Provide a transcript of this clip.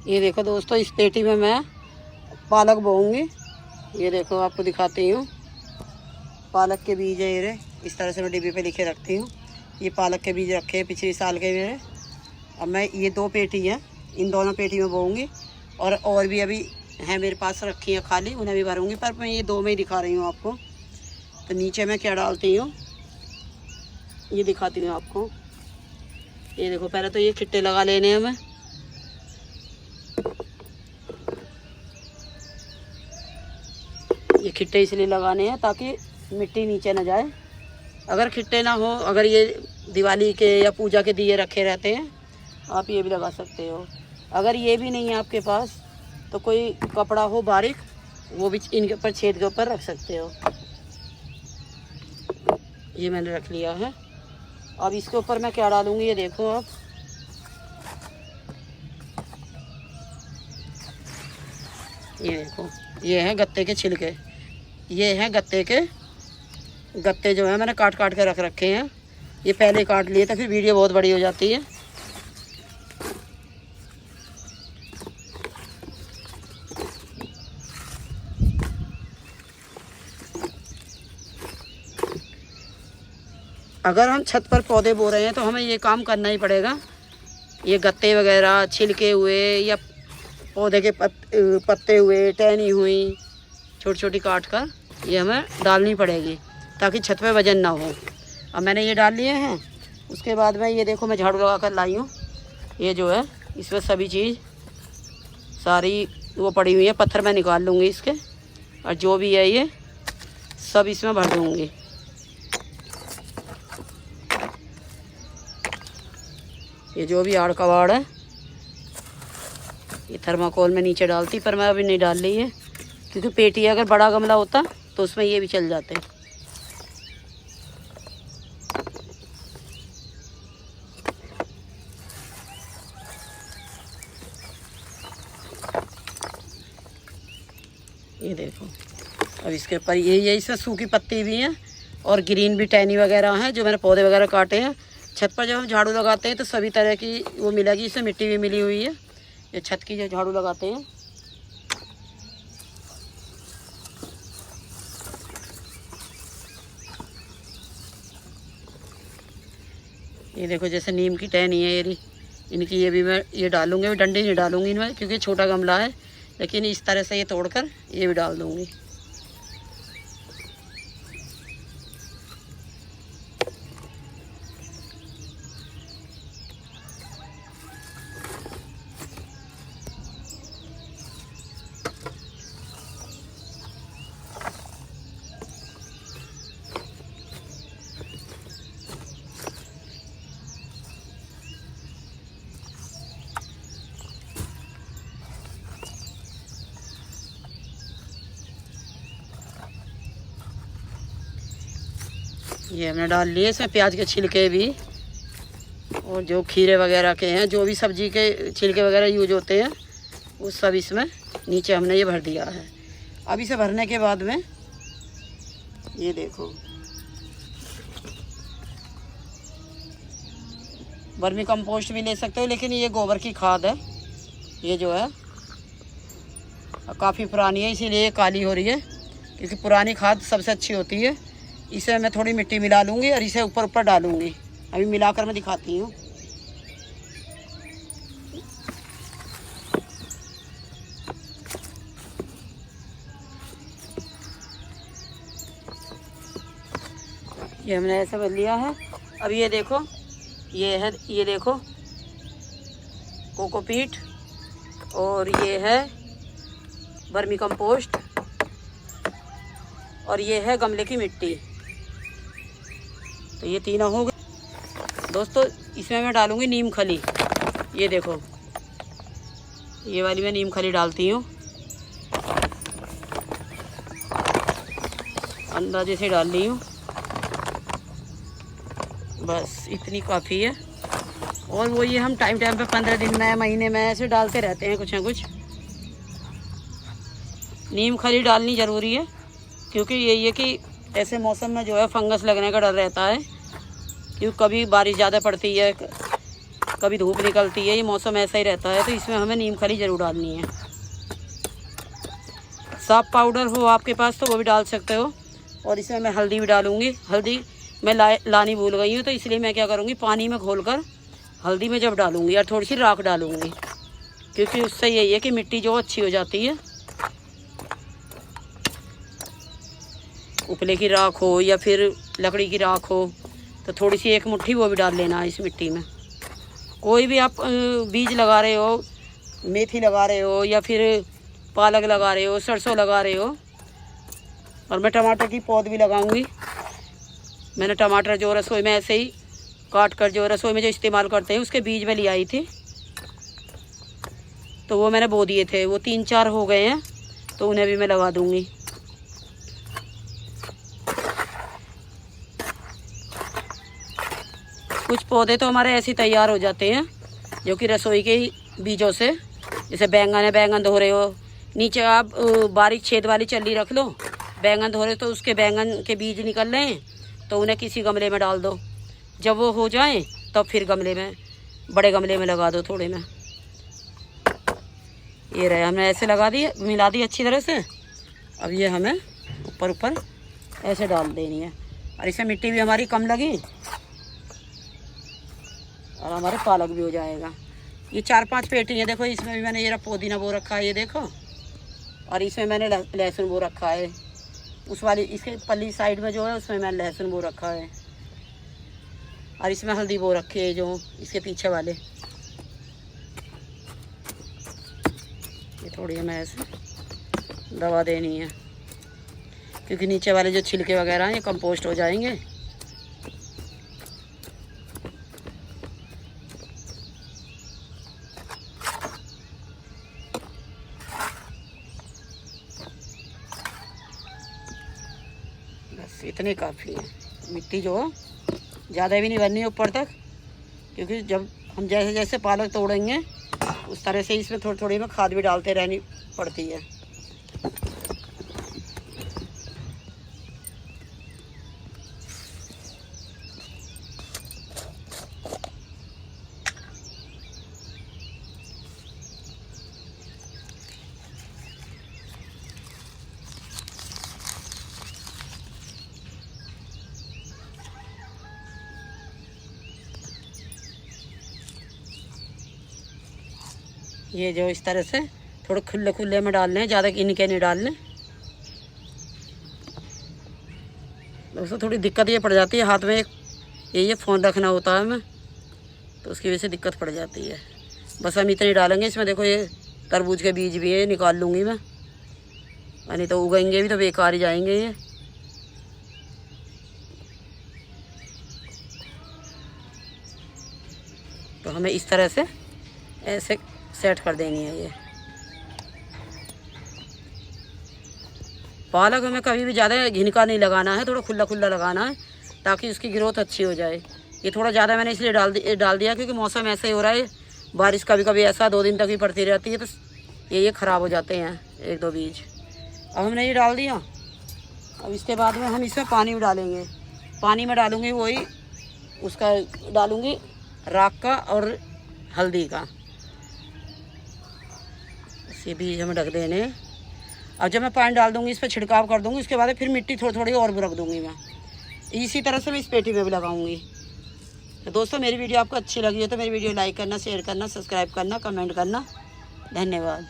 ये देखो दोस्तों, इस पेटी में मैं पालक बोऊंगी। ये देखो आपको दिखाती हूँ, पालक के बीज है ये, इस तरह से मैं डिब्बे पे लिखे रखती हूँ। ये पालक के बीज रखे हैं पिछले साल के मेरे। अब मैं ये 2 पेटी हैं, इन दोनों पेटी में बोऊंगी। और भी अभी हैं मेरे पास रखी हैं खाली, उन्हें भी भरूंगी, पर मैं ये 2 में ही दिखा रही हूँ आपको। तो नीचे मैं क्या डालती हूँ ये दिखाती हूँ आपको। ये देखो, पहले तो ये खिट्टे लगा लेने हैं हमें। ये खिट्टे इसलिए लगाने हैं ताकि मिट्टी नीचे ना जाए। अगर खिट्टे ना हो, अगर ये दिवाली के या पूजा के दिए रखे रहते हैं, आप ये भी लगा सकते हो। अगर ये भी नहीं है आपके पास तो कोई कपड़ा हो बारीक, वो भी इनके ऊपर, छेद के ऊपर रख सकते हो। ये मैंने रख लिया है। अब इसके ऊपर मैं क्या डालूंगी ये देखो आप। ये देखो, ये है गत्ते के छिलके। ये हैं गत्ते जो है मैंने काट काट के रख रखे हैं। ये पहले काट लिए थे, फिर वीडियो बहुत बड़ी हो जाती है। अगर हम छत पर पौधे बो रहे हैं तो हमें ये काम करना ही पड़ेगा। ये गत्ते वगैरह छिलके हुए या पौधे के पत्ते हुए, टहनी हुई छोटी छोटी काट कर ये हमें डालनी पड़ेगी ताकि छत पे वजन ना हो। अब मैंने ये डाल लिए हैं। उसके बाद में ये देखो, मैं झाड़ू लगा कर लाई हूँ। ये जो है इसमें सभी चीज़ सारी वो पड़ी हुई है, पत्थर मैं निकाल लूँगी इसके, और जो भी है ये सब इसमें भर दूँगी। ये जो भी आड़ कबाड़ है ये थर्माकोल में नीचे डालती, पर मैं अभी नहीं डाल रही है क्योंकि पेटी अगर बड़ा गमला होता तो उसमें ये भी चल जाते। ये देखो, अब इसके ऊपर ये इसमें सूखी पत्ती भी हैं और ग्रीन भी टहनी वगैरह हैं जो मैंने पौधे वगैरह काटे हैं। छत पर जब हम झाड़ू लगाते हैं तो सभी तरह की वो मिलेगी, इसमें मिट्टी भी मिली हुई है। ये छत की जो झाड़ू लगाते हैं, ये देखो जैसे नीम की टहनी है ये, इनकी ये भी मैं ये डालूँगी। मैं डंडी नहीं डालूँगी इनमें क्योंकि छोटा गमला है, लेकिन इस तरह से ये तोड़कर ये भी डाल दूँगी। ये हमने डाल लिए। इसमें प्याज के छिलके भी और जो खीरे वगैरह के हैं, जो भी सब्जी के छिलके वगैरह यूज होते हैं वो सब इसमें नीचे हमने ये भर दिया है। अब इसे भरने के बाद में ये देखो, वर्मी कंपोस्ट भी ले सकते हो, लेकिन ये गोबर की खाद है। ये जो है काफ़ी पुरानी है इसीलिए ये काली हो रही है, क्योंकि पुरानी खाद सबसे अच्छी होती है। इसे मैं थोड़ी मिट्टी मिला लूँगी और इसे ऊपर ऊपर डालूँगी। अभी मिलाकर मैं दिखाती हूँ। ये हमने ऐसे कर लिया है। अब ये देखो, ये है, ये देखो कोकोपीट, और ये है वर्मी कंपोस्ट, और ये है गमले की मिट्टी। तो ये तीनों हो गए दोस्तों। इसमें मैं डालूँगी नीम खली। ये देखो, ये वाली मैं नीम खली डालती हूँ, अंदाजे से डाल रही हूँ, बस इतनी काफ़ी है। और वो ये हम टाइम पे 15 दिन में, महीने में ऐसे डालते रहते हैं कुछ ना कुछ। नीम खली डालनी ज़रूरी है क्योंकि यही है कि ऐसे मौसम में जो है फंगस लगने का डर रहता है, क्योंकि कभी बारिश ज़्यादा पड़ती है, कभी धूप निकलती है, ये मौसम ऐसा ही रहता है, तो इसमें हमें नीम खली ज़रूर डालनी है। साफ पाउडर हो आपके पास तो वो भी डाल सकते हो। और इसमें मैं हल्दी भी डालूँगी। हल्दी मैं लानी भूल गई हूँ, तो इसलिए मैं क्या करूँगी, पानी में घोलकर हल्दी में जब डालूँगी और थोड़ी सी राख डालूँगी, क्योंकि उससे यही है कि मिट्टी जो अच्छी हो जाती है। उपले की राख हो या फिर लकड़ी की राख हो, तो थोड़ी सी एक मुट्ठी वो भी डाल लेना है इस मिट्टी में। कोई भी आप बीज लगा रहे हो, मेथी लगा रहे हो या फिर पालक लगा रहे हो, सरसों लगा रहे हो। और मैं टमाटर की पौध भी लगाऊंगी। मैंने टमाटर जो रसोई में ऐसे ही काट कर, जो रसोई में जो इस्तेमाल करते हैं, उसके बीज में ले आई थी, तो वो मैंने बो दिए थे। वो 3-4 हो गए हैं, तो उन्हें भी मैं लगा दूंगी। कुछ पौधे तो हमारे ऐसे तैयार हो जाते हैं, जो कि रसोई के बीजों से। जैसे बैंगन है, बैंगन धो रहे हो, नीचे आप बारीक छेद वाली चल्ली रख लो, बैंगन धो रहे तो उसके बैंगन के बीज निकल लें, तो उन्हें किसी गमले में डाल दो। जब वो हो जाए तब फिर गमले में, बड़े गमले में लगा दो थोड़े में। ये रहे, हमने ऐसे लगा दिए, मिला दी अच्छी तरह से। अब ये हमें ऊपर ऊपर ऐसे डाल देनी है, और इसमें मिट्टी भी हमारी कम लगी और हमारे पालक भी हो जाएगा। ये 4-5 पेटी है, देखो इसमें भी मैंने ये पुदीना बो रखा है, ये देखो। और इसमें मैंने लहसुन बो रखा है। उस वाली इसके पल्ली साइड में जो है, उसमें मैंने लहसुन बो रखा है। और इसमें हल्दी बो रखी है, जो इसके पीछे वाले। ये थोड़ी हमें ऐसे दवा देनी है, क्योंकि नीचे वाले जो छिलके वगैरह हैं, ये कंपोस्ट हो जाएंगे। बस इतने काफ़ी है। मिट्टी जो ज़्यादा भी नहीं भरनी है ऊपर तक, क्योंकि जब हम जैसे जैसे पालक तोड़ेंगे, उस तरह से इसमें थोड़ी थोड़ी में खाद भी डालते रहनी पड़ती है। ये जो इस तरह से थोड़े खुले खुले में डाल लें, ज़्यादा इनके नहीं डाल लें। दोस्तों थोड़ी दिक्कत ये पड़ जाती है, हाथ में ये फ़ोन रखना होता है हमें, तो उसकी वजह से दिक्कत पड़ जाती है। बस हम इतने डालेंगे। इसमें देखो ये तरबूज के बीज भी है, निकाल लूँगी मैं, नहीं तो उगेंगे भी तो बेकार ही जाएंगे ये। तो हमें इस तरह से ऐसे सेट कर देनी है। ये पालक हमें कभी भी ज़्यादा घिनका नहीं लगाना है, थोड़ा खुला खुला लगाना है, ताकि उसकी ग्रोथ अच्छी हो जाए। ये थोड़ा ज़्यादा मैंने इसलिए डाल दिया क्योंकि मौसम ऐसा ही हो रहा है, बारिश कभी कभी ऐसा 2 दिन तक ही पड़ती रहती है, तो ये ख़राब हो जाते हैं 1-2 बीज। अब हमने ये डाल दिया। अब इसके बाद में हम इसमें पानी भी डालेंगे। पानी में डालूँगी वही उसका डालूँगी राख का और हल्दी का। ये बीज हमें ढक देने। अब जब मैं पानी डाल दूँगी, इस पर छिड़काव कर दूँगी, उसके बाद फिर मिट्टी थोड़ी थोड़ी और भी रख दूँगी मैं। इसी तरह से मैं इस पेटी में भी लगाऊँगी। तो दोस्तों मेरी वीडियो आपको अच्छी लगी है तो मेरी वीडियो लाइक करना, शेयर करना, सब्सक्राइब करना, कमेंट करना। धन्यवाद।